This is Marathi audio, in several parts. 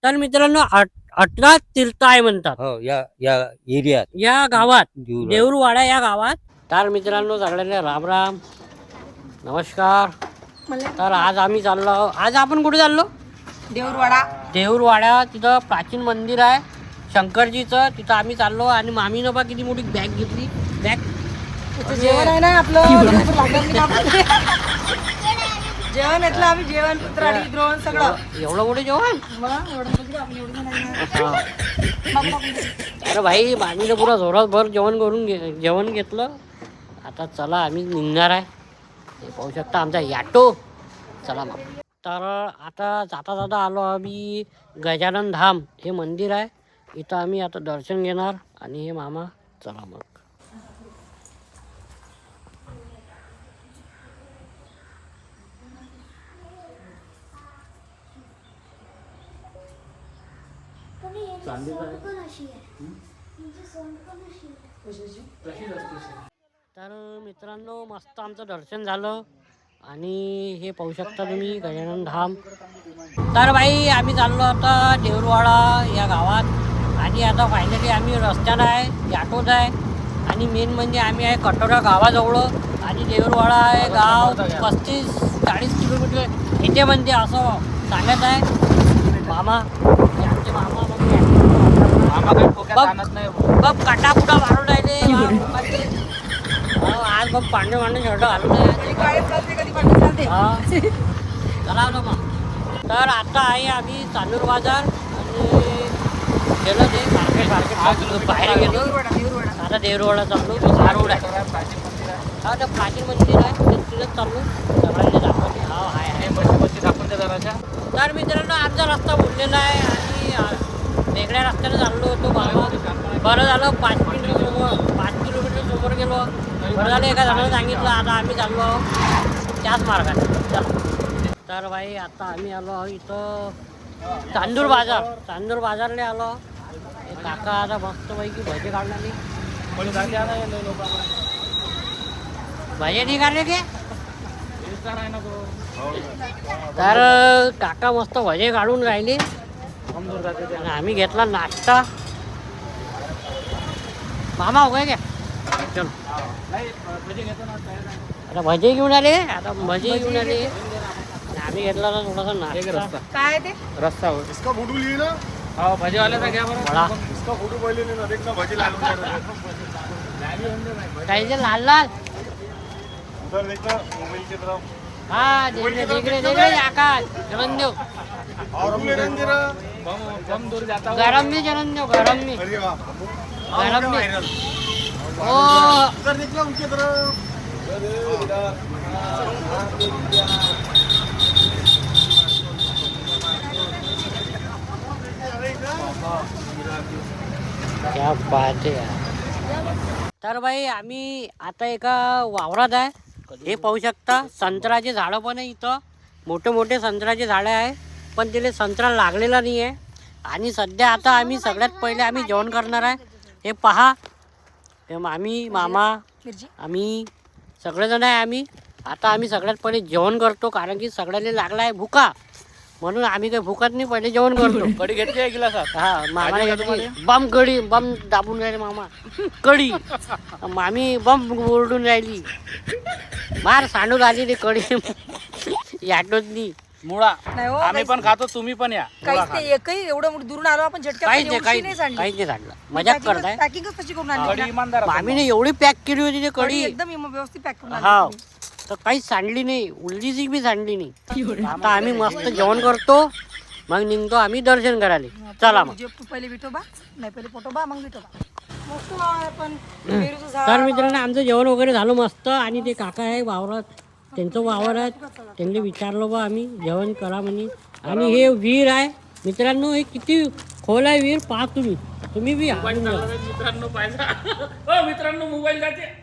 तर मित्रांनो 18 तीर्थ आहे म्हणतात हो या या एरियात या गावात देऊळवाडा. देऊरवाडा या गावात. तर मित्रांनो सगळ्यांना राम राम नमस्कार. तर आज आम्ही चाललो, आज आपण कुठे चाललो? देऊरवाडा. तिथं प्राचीन मंदिर आहे शंकरजीचं, तिथं आम्ही चाललो. आणि मामीनं बा किती मोठी बॅग घेतली. बॅग जेवण आहे ना आपलं जेवण घेतलं आम्ही, जेवण पुत्राडी द्रोण सगळं. एवढं मोठं जेवण. अरे भाई मामीनं पुरा जोरात भर जेवण करून जेवण घेतलं. आता चला आम्ही निघणार आहे. हे पाहू शकता आमचा याटो. चला मग. तर आता जाता जाता आलो आम्ही गजानन धाम हे मंदिर आहे. इथं आम्ही आता दर्शन घेणार. आणि हे मामा चला मग. तर मित्रांनो मस्त आमचं दर्शन झालं. आणि हे पाहू शकता तुम्ही गजानन धाम. तर भाई आम्ही चाललो आता देऊरवाडा या गावात. आणि आता फायनली आम्ही रस्त्याला आहे, ऑटोत आहे. आणि मेन म्हणजे आम्ही आहे कटोरा गावाजवळ. आणि देऊरवाडा आहे गाव 35-40 किलोमीटर इथे म्हणजे असं सांगत आहे मामा. आमचे मामा बघ काटाकुटा मारून राहिले. आज बघ पांढरे पांढरे शर्ट घालून चला मग. तर आता आहे आम्ही चांदूर बाजार. आणि गेलो ते मार्केट बाहेर गेलो. आता देऊरवाडा चाललो. हा रोड आहे, हा ते प्राचीन मंदिर आहे तिथेच चाललो. सगळ्यांनी दाखवते. हा आहे दाखवून त्या जराच्या. तर मित्रांनो आमचा रस्ता बोललेला आहे. आणि वेगळ्या रस्त्याने चाललो होतो बाबा. बरं झालं 5 किलोमीटर समोर गेलो. बरं झालं एका जणाला सांगितलं. आता आम्ही चाललो आहोत त्याच मार्गाने. चला. तर भाई आता आम्ही आलो आहोत इथं चांदूर बाजारला आलो. हे काका आता मस्तपैकी भजे काढणार नाही. भजे नाही काढले की. तर काका मस्त भजे काढून राहिले. आणि आम्ही घेतला नाश्ता. मामा हो काय चलो आता भजे घेऊन आले. आम्ही घेतला ना थोडासा नाश्ता. काय ते रस्ता हो इसका फोटो लिए ना. हाँ भजी वाले का क्या वडा इसका फोटो पहले लेना, देखना भजी लाल काही लाल लाल. उधर देखना मोबाइल की तरफ. हा देख रे आकाश जलन देव. और हम ले रहे जरा कम दूर जाता गरम में जलन देव. गरम में अरे वाह गरम में. ओ उधर देखना उनकी तरफ. क्या बात आहे. तर भाई आम्ही आता एका वावरात आहे. हे पाहू शकता संत्र्याचे झाडं पण आहे इथं. मोठे संत्र्याचे झाडं आहे. पण तिथे संत्रा लागलेला नाही आहे. आणि सध्या आता आम्ही सगळ्यात पहिले आम्ही जेवण करणार आहे. हे पहा हे मामा आम्ही सगळेजण आहे. आम्ही सगळ्यात पहिले जेवण करतो. कारण की सगळ्यांना लागला आहे भुका. म्हणून आम्ही काही भुकत नाही, पहिले जेवण करतो. कडी घेतली आहे गिलासात. हा मामाने घेतली बम कडी. बम दाबून राहिले मामा कडी. मामी बम ओरडून राहिली. मार सांडून आली रे कडी याटोतली. मुळा नाही हो, आम्ही पण खातो, तुम्ही पण या. काहीच नाही. एकही एवढं मोठं दुरून आलो आपण झटक्यात काहीच एवढी नाही नाही सांडली. काहीच नाही सांडलं. मजाक करताय. पॅकिंगच तशी करून आणली कडी ना. इमानदार असेल. मामीने एवढी पॅक केली होती ते कढी कडी. एकदम व्यवस्थित पॅक करून हा आणली. तर काहीच सांडली नाही. उलजीची बी सांडली नाही. आता आम्ही मस्त जेवण करतो. मग निघतो आम्ही दर्शन करायला. चला मग. जे पहिले विठोबा नाही, पहिले पोटोबा मग विठोबा. मस्त आहे पण पेरूचं झाड. तर मित्रांनो आमचं जेवण वगैरे झालं मस्त. आणि ते काका आहे वावरात, त्यांचं वावर आहे. त्यांनी विचारलं बा आम्ही जेवण करा म्हणे. आणि हे विहीर आहे मित्रांनो. हे किती खोल आहे विहीर पहा तुम्ही बी हाणून जा. मित्रांनो पाहिजे मित्रांनो मोबाईल जाते.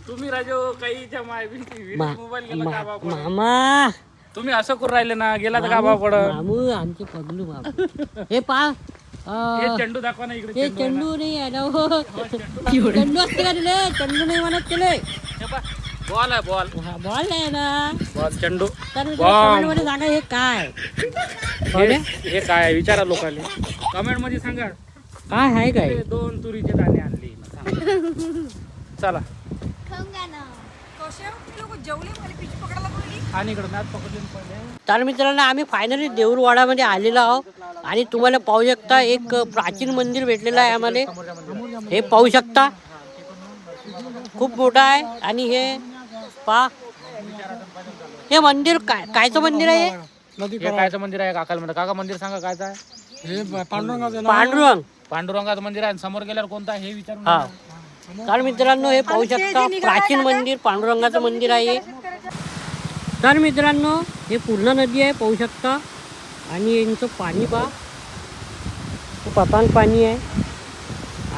तुम्ही राजो काही मोबाईल गेला का बा पडत. मामा तुम्ही असं करून राहिले ना, गेला तर का बा पडत. मामू आमचे पगलू मामू. हे पहा हे चेंडू दाखवा ना इकडे. ते चेंडू नाही आहे ना हो. चेंडू असते का तिले. चेंडू नाही म्हणत तिले. हे पहा. बॉल आहे बॉल. हा, बॉल आहे ना. बॉल चेंडू. तर बॉम्ब. कमेंट मध्ये सांगा हे काय हे काय आहे? विचारा लोकांनी कमेंट मध्ये सांगा. काय आहे काय. ते 2 तुरीचे दाणे आणले. चला जेवले मला पिच पकडायला बोलली. आणि इकडे मॅच पकडले पहिले. तर मित्रांनो आम्ही फायनली देऊरवाडामध्ये आलेलो आहोत आणि तुम्हाला पाहू शकता एक प्राचीन मंदिर भेटलेलं आहे आम्हाला. हे पाहू शकता खूप मोठं आहे. आणि हे पा हे मंदिर कायचं मंदिर आहे. हे कायचं मंदिर आहे काकाला म्हणतात. काका मंदिर सांगा कायचं आहे. हे पांडुरंगाचं पांडुरंग. पांडुरंगाचं मंदिर आहे. समोर गेल्यावर कोणतं आहे हे विचारून. हा तर मित्रांनो हे पाहू शकता प्राचीन मंदिर पांडुरंगाचं मंदिर आहे. तर मित्रांनो हे पूर्ण नदी आहे पाहू शकता. आणि यांचं पाणी पहा खूप अपान पाणी आहे.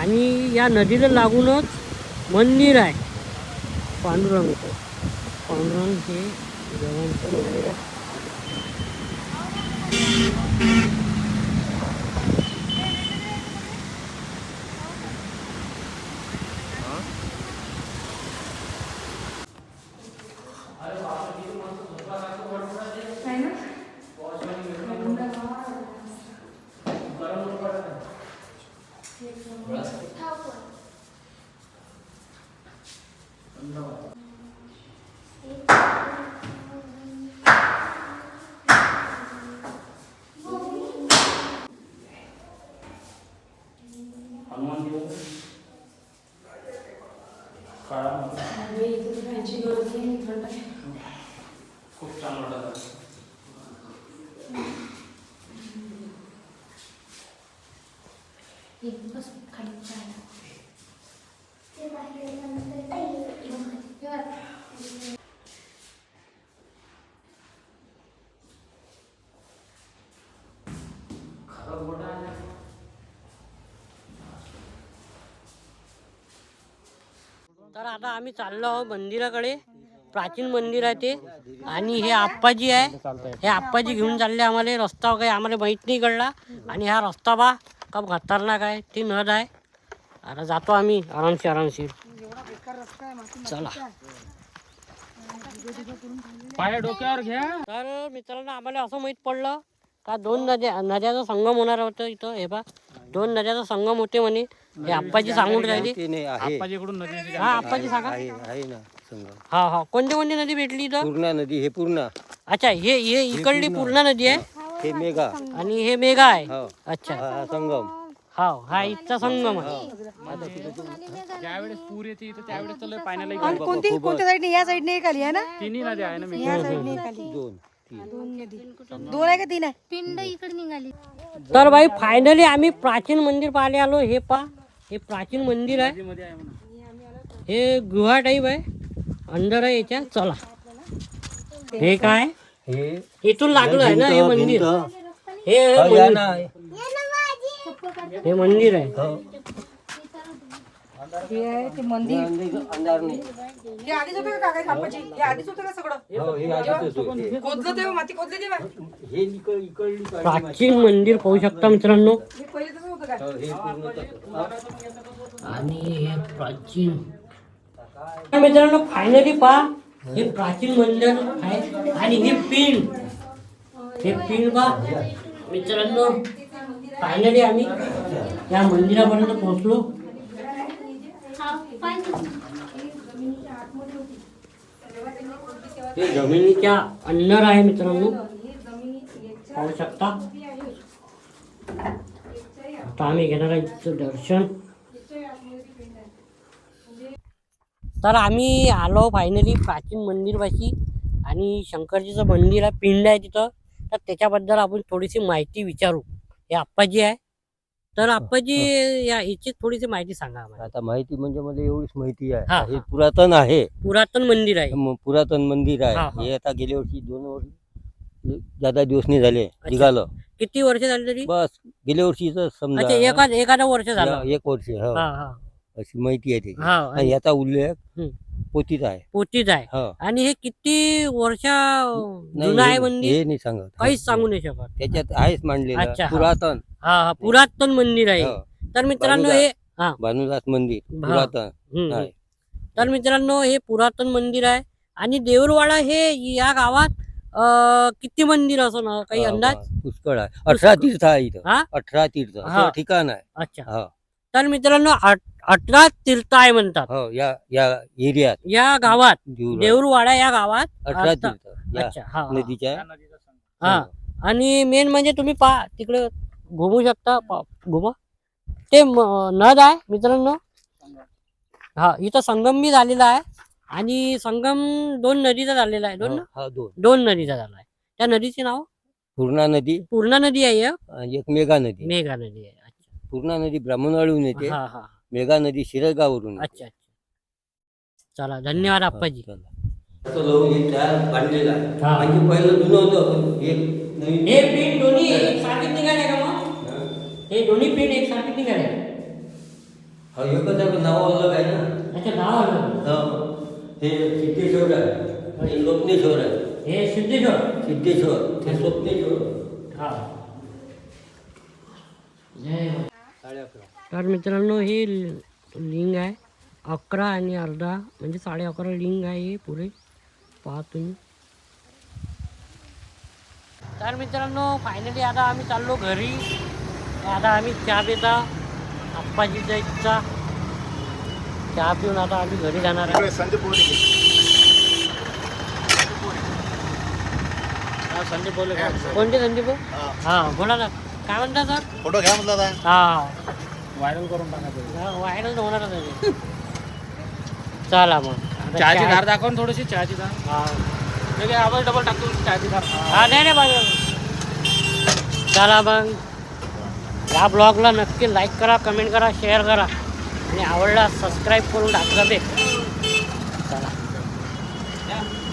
आणि या नदीला लागूनच मंदिर आहे पांडुरंगाचं. पांडुरंग हे देवांचं मंदिर आहे. खूप छान वाटत. तर आता आम्ही चाललो आहोत मंदिराकडे. प्राचीन मंदिर आहे ते. आणि हे आप्पाजी आहे. हे आप्पाजी घेऊन चालले आम्हाला. रस्ता काही आम्हाला माहीत नाही कळला. आणि हा रस्ता बा का खतरनाक आहे. ती नद आहे. आता जातो आम्ही आरामशीर. चला पाय डोक्यावर घ्या. तर मित्रांनो आम्हाला असं माहीत पडलं का 2 नद्याचा संगम होणार होतं इथं. हे बा 2 नद्याचा संगम होते म्हणे. हे आप्पाजी सांगून राहिले. आप्पाजीकडून नदी. हा आप्पाजी सांगा. आहे ना संगम. हा हा कोणती नदी भेटली इथं. पूर्णा नदी. हे पूर्णा. अच्छा हे इकडली पूर्णा नदी आहे. हे मेघा. आणि हे मेघा आहे. हो. अच्छा हा संगम. हा इथचा संगम आहे. ज्यावेळेस पूर येते इथं त्यावेळेस तर पाण्याला आणि कोणत्या साईडने या साईडने एक आली आहे ना. तिन्ही नद्या आहे ना. मी या साईडने एक आली. 2 नदी. 2 आहे का 3 आहे. पिंड इकडे निघाली. तर भाई फायनली आम्ही प्राचीन मंदिर पाहायला आलो. हे पा हे प्राचीन मंदिर आहे. मध्ये आहे म्हणा. हे गुहा टाईप आहे. अंदर आहे याच्या. चला हे काय हे इथून लागलं आहे ना हे मंदिर. हे हे मंदिर आहे. हे आहे ते मंदिर. अंधार नाही. हे आधीच होतं का काका आप्पाजी. हे आधीच होतं का सगळं. हो, हे आधीच होते. खोदलं तेव्हा माती खोदली तेव्हा. हे इकडली प्राचीन मंदिर पाहू शकता मित्रांनो. हे पहिले तसं होतं का. हे पूर्ण तसं. आणि हे प्राचीन मित्रांनो फायनली पहा हे प्राचीन मंदिर आहे. आणि हे पिंड पहा मित्रांनो. फायनली आम्ही या मंदिरापर्यंत पोहोचलो. हे जमिनीच्या अंदर आहे मित्रांनो पाहू शकता. आता आम्ही घेणार आहे तिचं दर्शन. तर आम्ही आलो फायनली प्राचीन मंदिरपाशी. आणि शंकरजीचं मंदिर आहे. पिंड आहे तिथं. तर त्याच्याबद्दल आपण थोडीशी माहिती विचारू. हे आप्पाजी आहे. तर आप्पाजी याची थोडीशी माहिती सांगा आम्हाला. आता माहिती म्हणजे मला एवढीच माहिती हा, आहे. हे पुरातन आहे. पुरातन मंदिर आहे. पुरातन मंदिर हा, आहे. हा. हे आता गेल्या वर्षी 2 वर्ष ज्यादा दिवस नाही झाले निघालं. किती वर्ष झाली तरी. बस गेल्या वर्षीच अच्छा समजा एखादा वर्ष झालं. 1 वर्ष. हो. हा हा अशी माहिती आहे त्याची. हा आणि याचा उल्लेख हम्म. पोथीत आहे. पोतीच आहे. हो. आणि हे किती वर्ष नाही, जुनं आहे हे मंदिर नाही सांगत. काहीच सांगू नाही शकत. त्याच्यात आहेच मांडलेलं अच्छा, हा. पुरातन. हा पुरातन मंदिर आहे. हो. तर मित्रांनो हे हा भानुदास मंदिर पुरातन हम्म. आहे. तर मित्रांनो हे पुरातन मंदिर आहे. आणि देऊरवाडा हे या गावात किती मंदिर असं काही अंदाज? पुष्कळ आहे. 18 तीर्थ आहे इथं. हा? 18 तीर्थ हा. असं ठिकाण आहे. अच्छा. हो तर मित्रांनो 18 तीर्थ आहे म्हणतात हो या एरियात या गावात. देऊरवाडा. देऊरवाडा या गावात 18 तीर्थ या अच्छा. हा, हा. नदीच्या हा. आणि मेन म्हणजे तुम्ही पहा तिकडे घुमू शकता. घुमा ते नद आहे मित्रांनो. हा इथं संगम बी झालेला आहे. आणि संगम 2 नदीचा झालेला आहे. हा 2 दोन नदीचा झाला आहे. त्या नदीचे नाव पूर्णा नदी पूर्णा नदी आहे एक आणि एक मेघा नदी. मेघा नदी आहे. अच्छा. पूर्णा नदी ब्राह्मणवाडीहून येते. हा हा. मेघा नदी शिरगाववरून येते. अच्छा अच्छा. चला धन्यवाद आप्पाजी. तो लावून हे तयार बांधलेला आहे. हा. म्हणजे पहिलं जुनं होतं हे नवीन. हे पीठ दोन्ही एकसारखीच निघाले का मग? हे दोन्ही पीठ एकसारखीच निघाले? हा एकच आहे पण नाव अलग आहे ना. अच्छा नाव आलं. हो. हे सिद्धेश्वर आहे. हे स्वप्नेश्वर आहे. हे सिद्धेश्वर. सिद्धेश्वर हे स्वप्नेश्वर. हा. तर मित्रांनो हे लिंग आहे 11 आणि अर्धा म्हणजे 11.5 लिंग आहे हे पुरे. पहा तुम्ही. तर मित्रांनो फायनली आता आम्ही चाललो घरी. आता आम्ही चहा पिता आप्पाजीचा इच्छा चहा पिऊन आता आम्ही घरी जाणार आहे. संदीप बोले कोणते संदीप? हा बोला ना काय म्हणता सर? फोटो घ्या म्हणला आता. हा व्हायरल करून टाका. व्हायरल होणारच आहे. चला मग आता चहाची चहा- धार दाखव ना थोडीशी. चहाची धार हा. म्हणजे आवाज डबल टाकतो चहाची धार. हा नाही बाजू. चला मग या ब्लॉगला नक्की लाईक करा, कमेंट करा, शेअर करा आणि आवडला सबस्क्राईब करून टाका बे.